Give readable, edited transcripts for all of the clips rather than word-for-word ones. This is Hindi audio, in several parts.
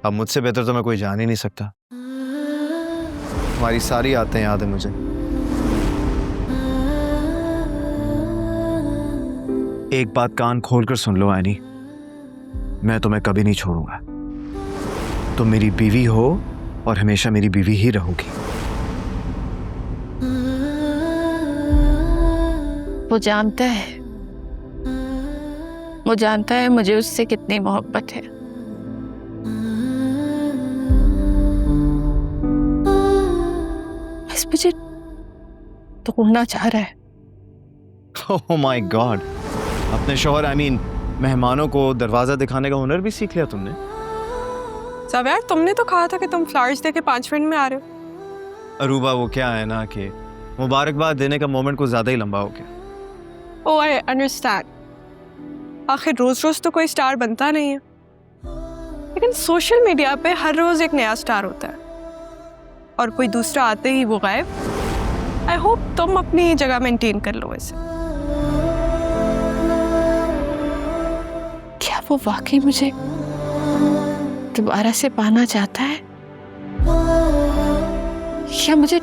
अब मुझसे बेहतर तो मैं कोई जान ही नहीं सकता। तुम्हारी सारी आदतें याद है मुझे। एक बात कान खोलकर सुन लो आनी, मैं तुम्हें कभी नहीं छोड़ूंगा। तुम मेरी बीवी हो और हमेशा मेरी बीवी ही रहोगी। वो जानता है मुझे उससे कितनी मोहब्बत है। बस मुझे तोड़ना चाह रहा है। ओह माय गॉड, अपने शौहर मेहमानों को दरवाजा दिखाने का हुनर भी सीख लिया तुमने। ज़ावियार, तुमने तो कहा था कि तुम फ्लावर्स दे के 5 मिनट में आ रहे हो। अरूबा, वो क्या है ना कि मुबारकबाद देने का मोमेंट कुछ ज्यादा ही लंबा हो गया। ओह आई अंडरस्टैंड, आखिर रोज रोज तो कोई स्टार बनता नहीं है, लेकिन सोशल मीडिया पे हर रोज एक नया स्टार होता है और कोई दूसरा आते ही वो गायब। आई होप तुम अपनी जगह मेंटेन कर लो इसे। क्या वो वाकई मुझे दोबारा से पाना चाहता है या मुझे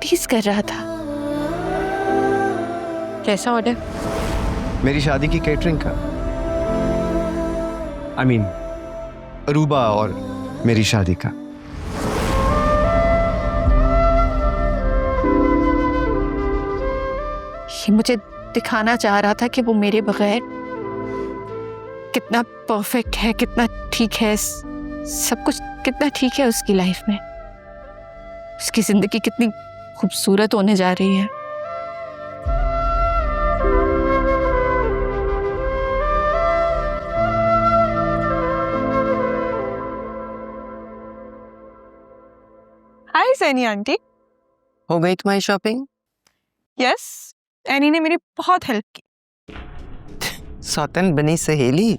टीज कर रहा था? कैसा ऑर्डर? मेरी शादी की केटरिंग का। अरूबा और मेरी शादी का। ये मुझे दिखाना चाह रहा था कि वो मेरे बगैर कितना परफेक्ट है, कितना ठीक है, सब कुछ कितना ठीक है उसकी लाइफ में। उसकी जिंदगी कितनी खूबसूरत होने जा रही है। हाय सैनी आंटी। हो गई तुम्हारी शॉपिंग? यस, एनी ने मेरी बहुत हेल्प की। सौतन बनी सहेली,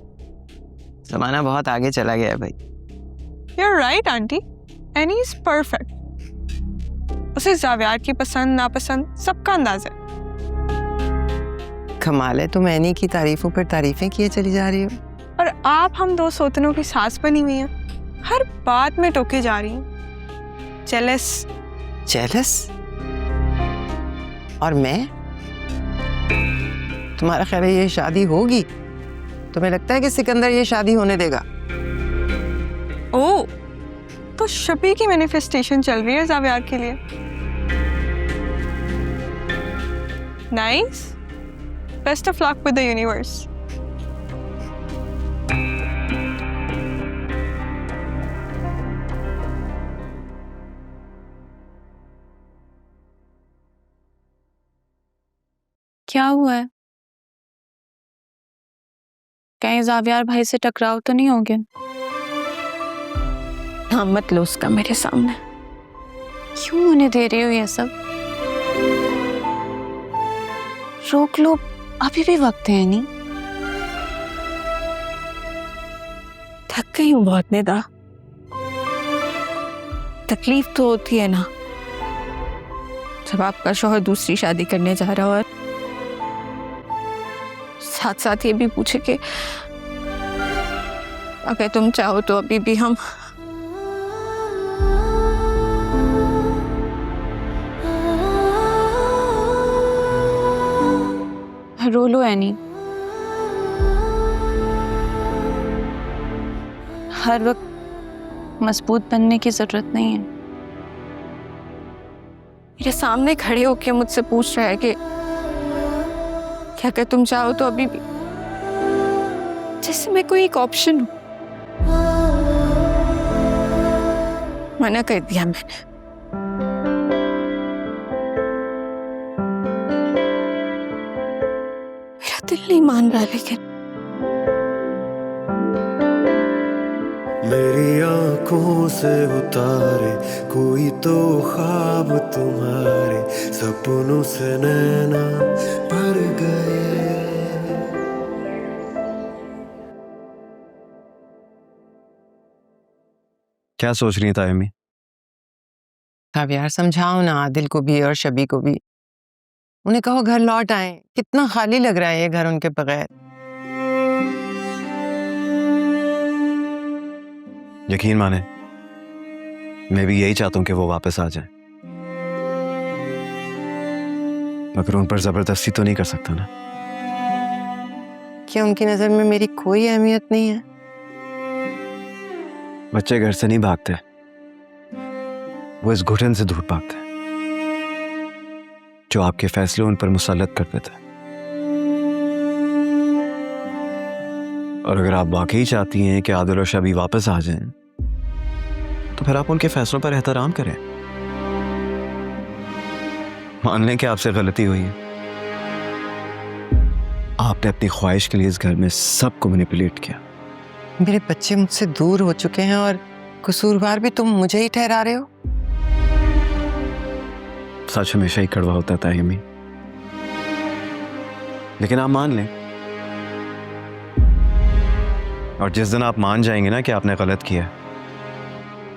जमाना बहुत आगे चला गया है भाई। You're right aunty, any is perfect. उसे ज़ावियार की पसंद नापसंद सबका अंदाजा है। कमाल है, तुम एनी की तारीफों पर तारीफें किए चली जा रही हो। और आप हम 2 सौतनों की सास बनी हुई हैं, हर बात में टोके जा रही हैं। जेलस। जेलस? और मैं? तुम्हारा ख्याल है ये शादी होगी? तुम्हें लगता है कि सिकंदर ये शादी होने देगा? ओह, तो शबी की मैनिफेस्टेशन चल रही है ज़ावियार के लिए। Nice, best of luck with the universe. क्या हुआ है? कहीं ज़ावियार भाई से टकराव तो नहीं हो गया? नाम मत लो उसका मेरे सामने। क्यों उन्हें दे रहे हो ये सब? रोक लो, अभी भी वक्त है। नहीं, थक गई हूँ बहुत निदा। तकलीफ तो होती है ना जब आपका शौहर दूसरी शादी करने जा रहा हो और साथ साथ ये भी पूछे कि अगर तुम चाहो तो अभी भी हम रो लो एनी। हर वक्त मजबूत बनने की जरूरत नहीं है। मेरे सामने खड़े होके मुझसे पूछ रहा है कि क्या अगर तुम चाहो तो अभी भी, जैसे मैं कोई एक ऑप्शन हूं। मना कर दिया मैंने। मेरा दिल नहीं मान रहा, लेकिन मेरी आंखों से उतारे कोई तो ख्वाब तुम्हारे, सपनों से नैना भर गए। क्या सोच रही था अम्मी? अब यार समझाओ ना आदिल को भी और शबी को भी। उन्हें कहो घर लौट आए, कितना खाली लग रहा है ये घर उनके बगैर। यकीन माने, मैं भी यही चाहता हूं कि वो वापस आ जाए, मगर उन पर जबरदस्ती तो नहीं कर सकता ना। क्या उनकी नजर में मेरी कोई अहमियत नहीं है? बच्चे घर से नहीं भागते, वो इस घुटन से दूर भागते हैं जो आपके फैसले उन पर मुसल्लत करते थे। और अगर आप वाकई चाहती हैं कि आदिल और शबी वापस आ जाएं, तो फिर आप उनके फैसलों पर एहतराम करें। मान लें कि आपसे गलती हुई है, आपने अपनी ख्वाहिश के लिए इस घर में सबको मैनिपुलेट किया। मेरे बच्चे मुझसे दूर हो चुके हैं और कसूरवार भी तुम मुझे ही ठहरा रहे हो। सच हमेशा ही कड़वा होता था यमी, लेकिन आप मान लें, और जिस दिन आप मान जाएंगे ना कि आपने गलत किया,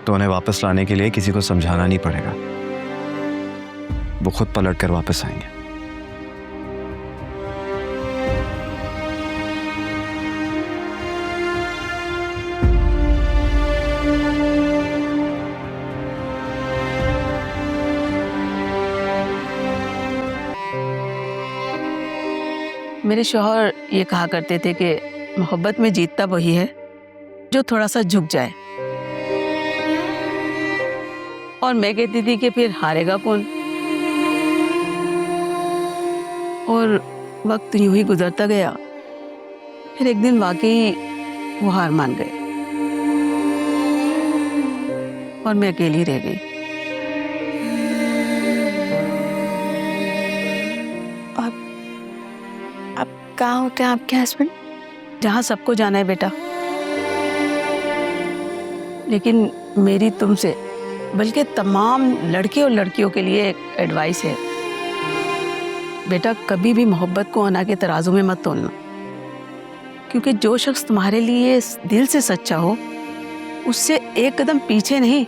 तो उन्हें वापस लाने के लिए किसी को समझाना नहीं पड़ेगा, वो खुद पलट कर वापस आएंगे। मेरे शौहर ये कहा करते थे कि मोहब्बत में जीतता वही है जो थोड़ा सा झुक जाए, और मैं कहती थी कि फिर हारेगा कौन। और वक्त यूं ही गुजरता गया, फिर एक दिन वाकई वो हार मान गए और मैं अकेली रह गई। कहाँ होते हैं आपके हस्बैंड? जहाँ सबको जाना है बेटा, लेकिन मेरी तुमसे बल्कि तमाम लड़के और लड़कियों के लिए एक एडवाइस है बेटा, कभी भी मोहब्बत को अना के तराजू में मत तोलना, क्योंकि जो शख्स तुम्हारे लिए दिल से सच्चा हो, उससे एक कदम पीछे नहीं,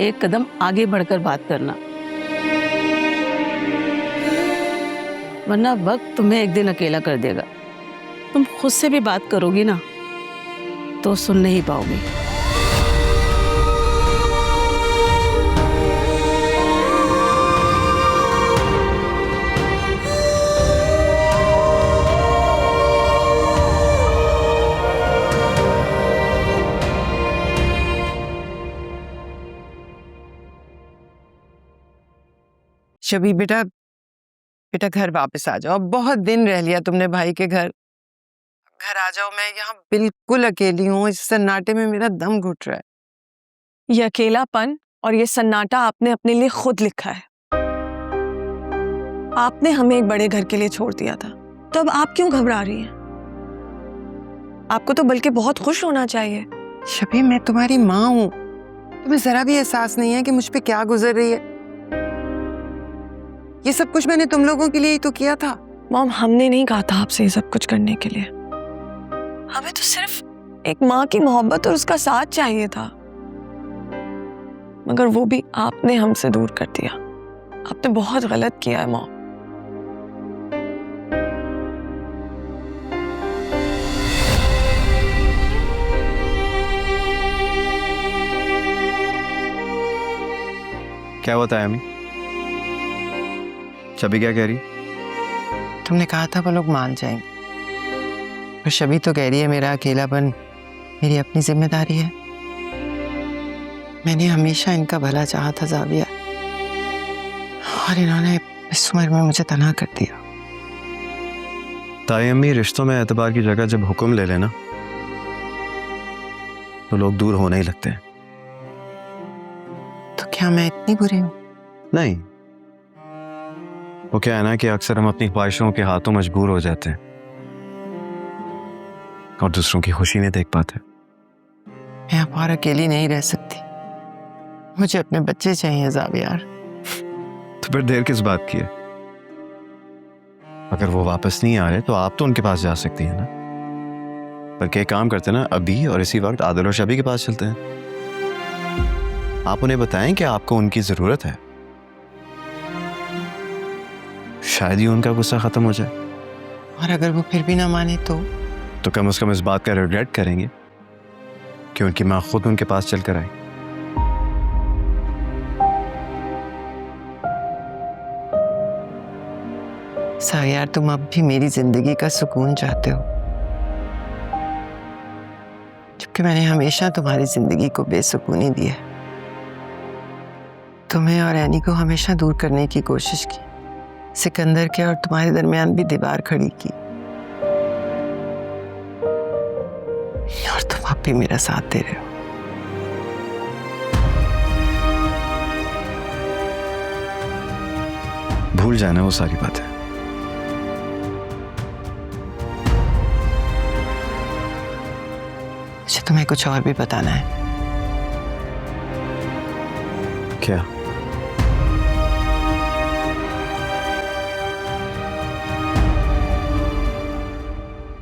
एक कदम आगे बढ़कर बात करना, वरना वक्त तुम्हें एक दिन अकेला कर देगा। तुम खुद से भी बात करोगी ना तो सुन नहीं पाओगी। शबी बेटा, बेटा घर वापस आ जाओ। बहुत दिन रह लिया तुमने भाई के घर। घर आ जाओ, मैं यहाँ बिल्कुल अकेली हूँ। इस सन्नाटे में मेरा दम घुट रहा है। ये अकेलापन और ये सन्नाटा आपने अपने लिए खुद लिखा है। आपने हमें एक बड़े घर के लिए छोड़ दिया था, तो अब आप क्यों घबरा रही हैं? आपको तो बल्कि बहुत खुश होना चाहिए। शबी, मैं तुम्हारी माँ हूँ, तुम्हें जरा भी एहसास नहीं है कि मुझ पे क्या गुजर रही है? ये सब कुछ मैंने तुम लोगों के लिए ही तो किया था। मॉम, हमने नहीं कहा था आपसे ये सब कुछ करने के लिए। हमें तो सिर्फ एक माँ की मोहब्बत और उसका साथ चाहिए था, मगर वो भी आपने हमसे दूर कर दिया। आपने बहुत गलत किया है मॉम। क्या होता है अम्मी? शबी क्या कह रही? तुमने कहा था वो लोग मान जाएंगे, पर शबी तो कह रही है मेरा अकेलापन मेरी अपनी जिम्मेदारी है। मैंने हमेशा इनका भला चाहा था जाविया, और इन्होंने इस उम्र में मुझे तनहा कर दिया। ताई अम्मी, रिश्तों में एतबार की जगह जब हुक्म ले लेना तो लोग दूर होने ही लगते हैं। तो क्या मैं इतनी बुरी हूँ? नहीं, वो क्या है ना कि अक्सर हम अपनी ख्वाहिशों के हाथों मजबूर हो जाते हैं और दूसरों की खुशी नहीं देख पाते। मैं अब और अकेली नहीं रह सकती, मुझे अपने बच्चे चाहिए जावियार। तो फिर देर किस बात की है? अगर वो वापस नहीं आ रहे तो आप तो उनके पास जा सकती हैं ना। बल्कि एक काम करते हैं ना, अभी और इसी वक्त आदिल और शबी के पास चलते हैं। आप उन्हें बताएं कि आपको उनकी जरूरत है, शायद ही उनका गुस्सा खत्म हो जाए। और अगर वो फिर भी ना माने तो कम से कम इस बात का रिग्रेट करेंगे कि उनकी माँ खुद उनके पास चलकर आई। साया यार, तुम अब भी मेरी जिंदगी का सुकून चाहते हो, जबकि मैंने हमेशा तुम्हारी जिंदगी को बेसुकूनी दी है। तुम्हें और एनी को हमेशा दूर करने की कोशिश की, सिकंदर के और तुम्हारे दरमियान भी दीवार खड़ी की, और तुम अब भी मेरा साथ दे रहे हो। भूल जाना वो सारी बातें। अच्छा, तुम्हें कुछ और भी बताना है? क्या?